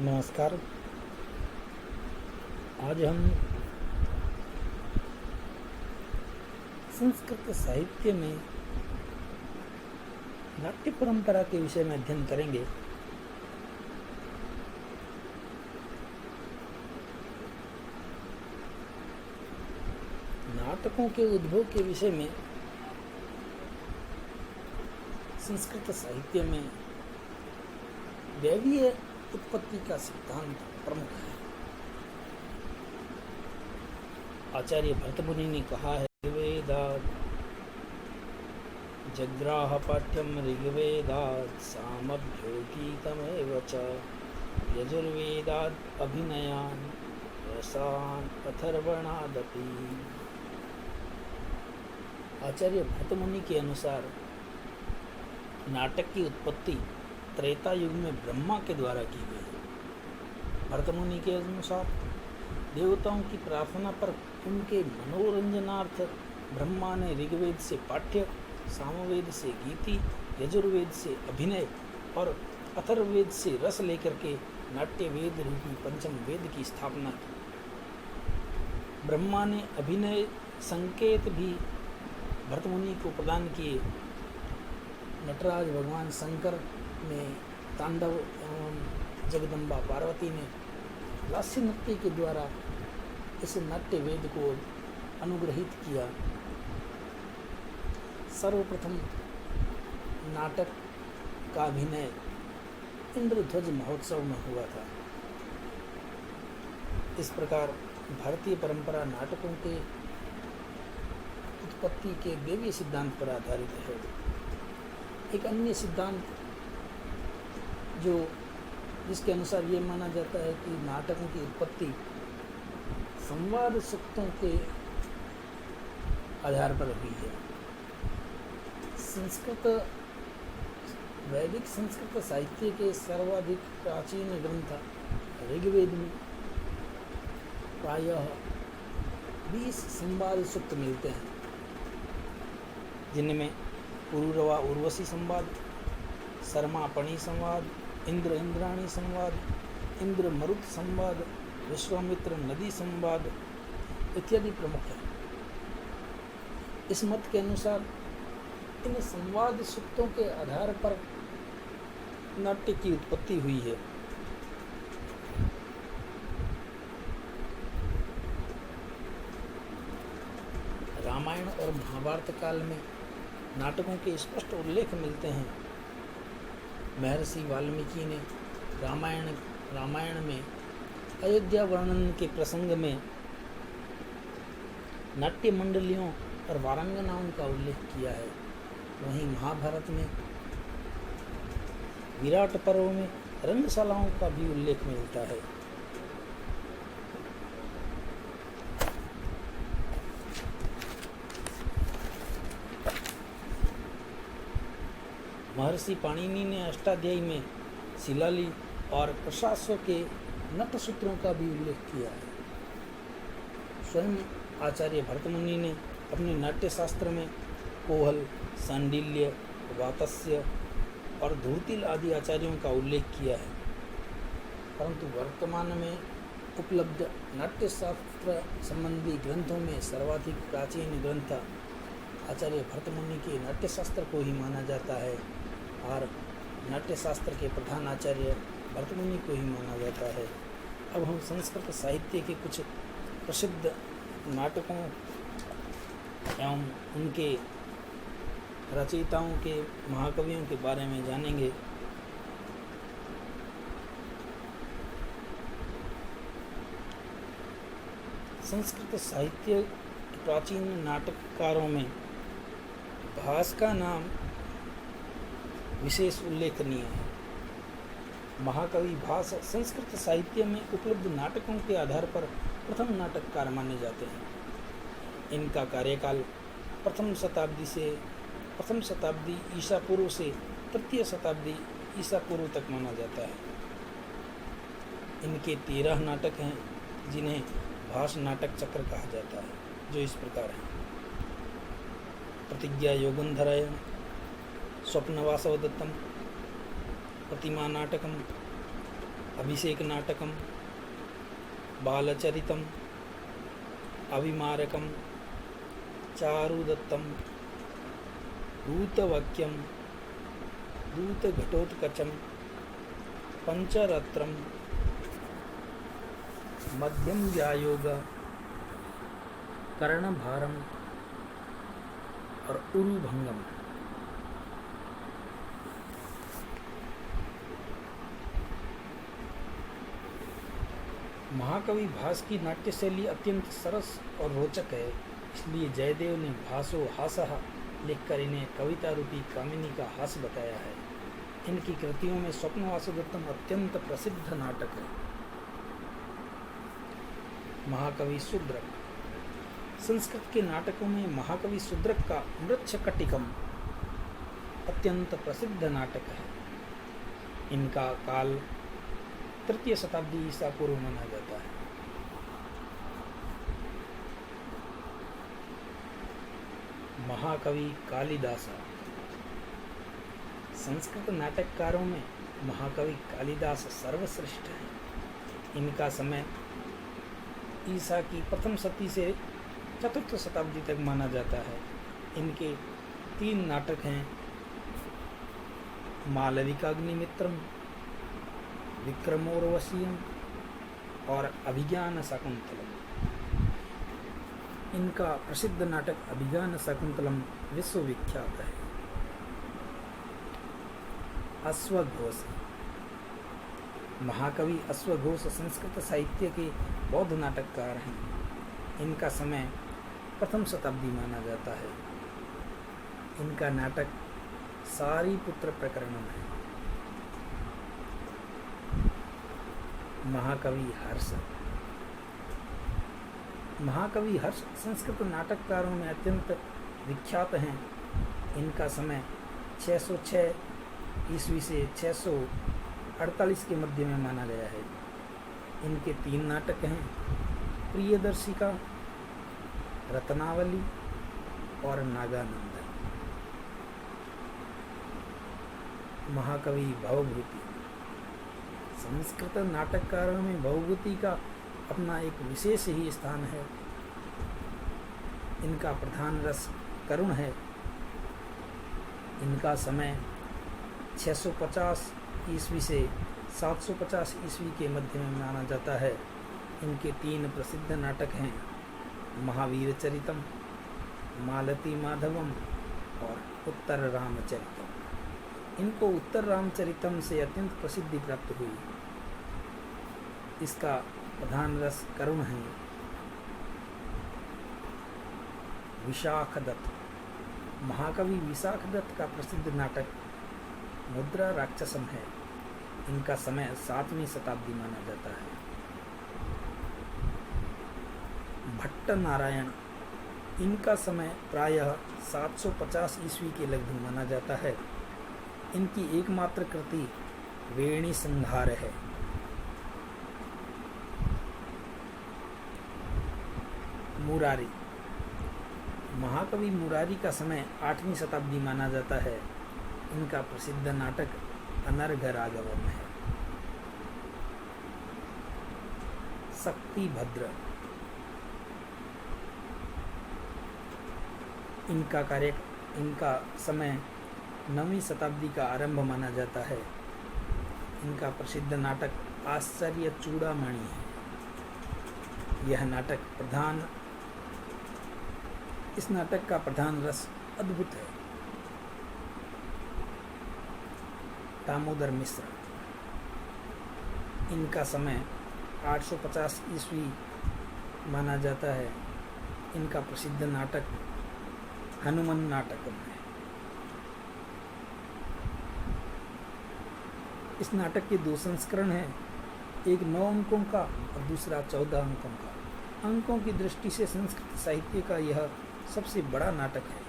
नमस्कार। आज हम संस्कृत साहित्य में नाट्य परंपरा के विषय में अध्ययन करेंगे। नाटकों के उद्भव के विषय में संस्कृत साहित्य में दैवीय उत्पत्ति का सिद्धांत प्रमुख है। आचार्य भरतमुनि ने कहा है, ऋग्वेदात् जग्राह पाठ्यम ऋग्वेदात् सामभ्यो गीतमेव च यजुर्वेदात् अभिनयान् रसान् अथर्वणादपि। आचार्य भरतमुनि के अनुसार नाटक की उत्पत्ति त्रेता युग में ब्रह्मा के द्वारा की गई है। भरतमुनि के अनुसार देवताओं की प्रार्थना पर उनके मनोरंजनार्थ ब्रह्मा ने ऋग्वेद से पाठ्य, सामवेद से गीति, यजुर्वेद से अभिनय और अथर्ववेद से रस लेकर के नाट्य वेद रूपी पंचम वेद की स्थापना की। ब्रह्मा ने अभिनय संकेत भी भरतमुनि को प्रदान किए। नटराज भगवान शंकर ने तांडव एवं जगदम्बा पार्वती ने लास्य नृत्य के द्वारा इस नाट्य वेद को अनुग्रहित किया। सर्वप्रथम नाटक का अभिनय इंद्रध्वज महोत्सव में हुआ था। इस प्रकार भारतीय परंपरा नाटकों के उत्पत्ति के दैवीय सिद्धांत पर आधारित है। एक अन्य सिद्धांत जिसके अनुसार ये माना जाता है कि नाटकों की उत्पत्ति संवाद सूक्तों के आधार पर हुई है। वैदिक संस्कृत साहित्य के सर्वाधिक प्राचीन ग्रंथ ऋग्वेद में प्रायः 20 संवाद सूक्त मिलते हैं, जिनमें पुरूरवा उर्वशी संवाद, शर्मा पणि संवाद, इंद्र इंद्राणी संवाद, इंद्र मरुत संवाद, विश्वामित्र नदी संवाद इत्यादि प्रमुख है। इस मत के अनुसार इन संवाद सूक्तों के आधार पर नाट्य की उत्पत्ति हुई है। रामायण और महाभारत काल में नाटकों के स्पष्ट उल्लेख मिलते हैं। महर्षि वाल्मीकि ने रामायण में अयोध्या वर्णन के प्रसंग में नाट्य मंडलियों और वारंगनाओं का उल्लेख किया है। वहीं महाभारत में विराट पर्व में रंगशालाओं का भी उल्लेख मिलता है। महर्षि पाणिनि ने अष्टाध्यायी में शिलालेख और प्रशासों के नट सूत्रों का भी उल्लेख किया है। स्वयं आचार्य भरतमुनि ने अपने नाट्य शास्त्र में कोहल, सांडिल्य, वातस्य और धूर्तिल आदि आचार्यों का उल्लेख किया है। परंतु वर्तमान में उपलब्ध नाट्य शास्त्र संबंधी ग्रंथों में सर्वाधिक प्राचीन ग्रंथ आचार्य भरतमुनि के नाट्य शास्त्र को ही माना जाता है और नाट्य शास्त्र के प्रधान आचार्य भरतमुनि को ही माना जाता है। अब हम संस्कृत साहित्य के कुछ प्रसिद्ध नाटकों एवं उनके रचयिताओं के, महाकवियों के बारे में जानेंगे। संस्कृत साहित्य प्राचीन नाटककारों में भास का नाम विशेष उल्लेखनीय है। महाकवि भास संस्कृत साहित्य में उपलब्ध नाटकों के आधार पर प्रथम नाटककार माने जाते हैं। इनका कार्यकाल प्रथम शताब्दी ईसा पूर्व से तृतीय शताब्दी ईसा पूर्व तक माना जाता है। इनके 13 नाटक हैं, जिन्हें भास नाटक चक्र कहा जाता है, जो इस प्रकार हैं: प्रतिज्ञा योगंधरायण, स्वप्नवासवदत्तम, प्रतिमा नाटकम, अभिषेक नाटकम, बालचरितम, अभिमारकम, चारुदत्तम, दूतवाक्यम, दूतघटोत्कचम, पंचरत्रम, मध्यम व्यायोग, कर्णभारम और उरुभंगम। महाकवि भास की नाट्य शैली अत्यंत सरस और रोचक है, इसलिए जयदेव ने भासो हासः लिखकर इन्हें कविता रूपी कामिनी का हास बताया है। इनकी कृतियों में स्वप्नवासोदत्तम अत्यंत प्रसिद्ध नाटक है। महाकवि शूद्रक। संस्कृत के नाटकों में महाकवि शूद्रक का मृच्छकटिकम अत्यंत प्रसिद्ध नाटक है। इनका काल तृतीय शताब्दी ईसा पूर्व माना जाता है। महाकवि कालिदास। संस्कृत नाटककारों में महाकवि कालिदास सर्वश्रेष्ठ हैं। इनका समय ईसा की प्रथम शती से चतुर्थ शताब्दी तक माना जाता है। इनके 3 नाटक हैं, मालविकाग्निमित्रम, विक्रमोर्वशीयम और अभिज्ञान शाकुंतलम। इनका प्रसिद्ध नाटक अभिज्ञान शाकुंतलम विश्वविख्यात है। अश्वघोष। महाकवि अश्वघोष संस्कृत साहित्य के बौद्ध नाटककार हैं। इनका समय प्रथम शताब्दी माना जाता है। इनका नाटक सारीपुत्र प्रकरणम है। महाकवि हर्ष। महाकवि हर्ष संस्कृत नाटककारों में अत्यंत विख्यात हैं। इनका समय 606 ईस्वी से 648 के मध्य में माना गया है। इनके 3 नाटक हैं, प्रियदर्शिका, रत्नावली और नागानंद। महाकवि भवभूति। संस्कृत नाटककारों में भवभूति का अपना एक विशेष ही स्थान है। इनका प्रधान रस करुण है। इनका समय 650 ईस्वी से 750 ईस्वी के मध्य में माना जाता है। इनके 3 प्रसिद्ध नाटक हैं, महावीर चरितम, मालती माधवम और उत्तर रामचरितम। इनको उत्तर रामचरितम से अत्यंत प्रसिद्धि प्राप्त हुई। इसका प्रधान रस करुण है। विशाखदत्त। महाकवि विशाखदत्त का प्रसिद्ध नाटक मुद्रा राक्षसम है। इनका समय 7वीं शताब्दी माना जाता है। भट्ट नारायण। इनका समय प्रायः 750 ईस्वी के लगभग माना जाता है। इनकी एकमात्र कृति वेणी संहार है। मुरारी। महाकवि मुरारी का समय 8वीं शताब्दी माना जाता है। इनका प्रसिद्ध नाटक अनर्घ राघवम है। शक्तिभद्र। इनका समय 9वीं शताब्दी का आरंभ माना जाता है। इनका प्रसिद्ध नाटक आश्चर्य चूड़ामणि है। इस नाटक का प्रधान रस अद्भुत है। दामोदर मिश्र। इनका समय 850 ईस्वी माना जाता है। इनका प्रसिद्ध नाटक हनुमान नाटकम है। इस नाटक के 2 संस्करण हैं, एक 9 अंकों का और दूसरा 14 अंकों का। अंकों की दृष्टि से संस्कृत साहित्य का यह सबसे बड़ा नाटक है।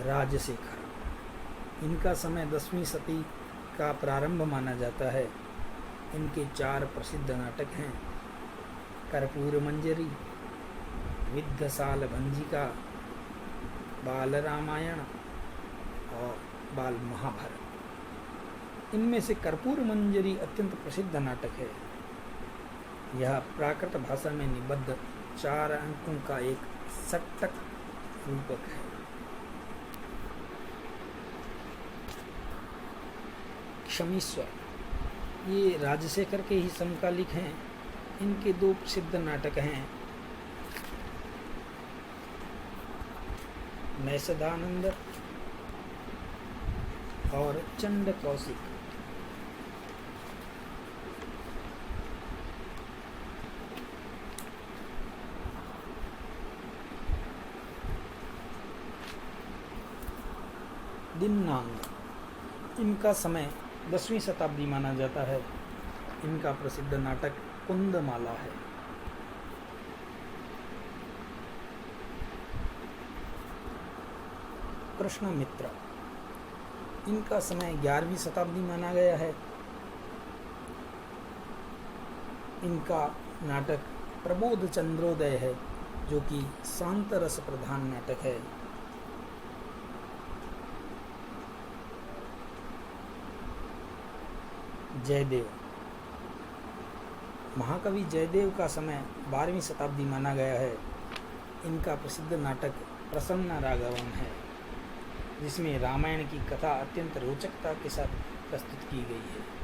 राजशेखर। इनका समय 10वीं सदी का प्रारंभ माना जाता है। इनके 4 प्रसिद्ध नाटक हैं, कर्पूर मंजरी, विद्धशाल भंजिका, बाल रामायण और बाल महाभारत। इनमें से कर्पूर मंजरी अत्यंत प्रसिद्ध नाटक है। यह प्राकृत भाषा में निबद्ध 4 अंकों का एक षट्क रूपक है। क्षमीश्वर ये राजशेखर के ही समकालिक हैं। इनके 2 प्रसिद्ध नाटक हैं नैषधानंद और चंड कौशिक। दिन्नांग इनका समय 10वीं शताब्दी माना जाता है। इनका प्रसिद्ध नाटक कुंदमाला है। कृष्णमित्र इनका समय 11वीं शताब्दी माना गया है। इनका नाटक प्रबोध चंद्रोदय है, जो कि शांत रस प्रधान नाटक है। जयदेव महाकवि जयदेव का समय 12वीं शताब्दी माना गया है। इनका प्रसिद्ध नाटक प्रसन्न राघवन है, जिसमें रामायण की कथा अत्यंत रोचकता के साथ प्रस्तुत की गई है।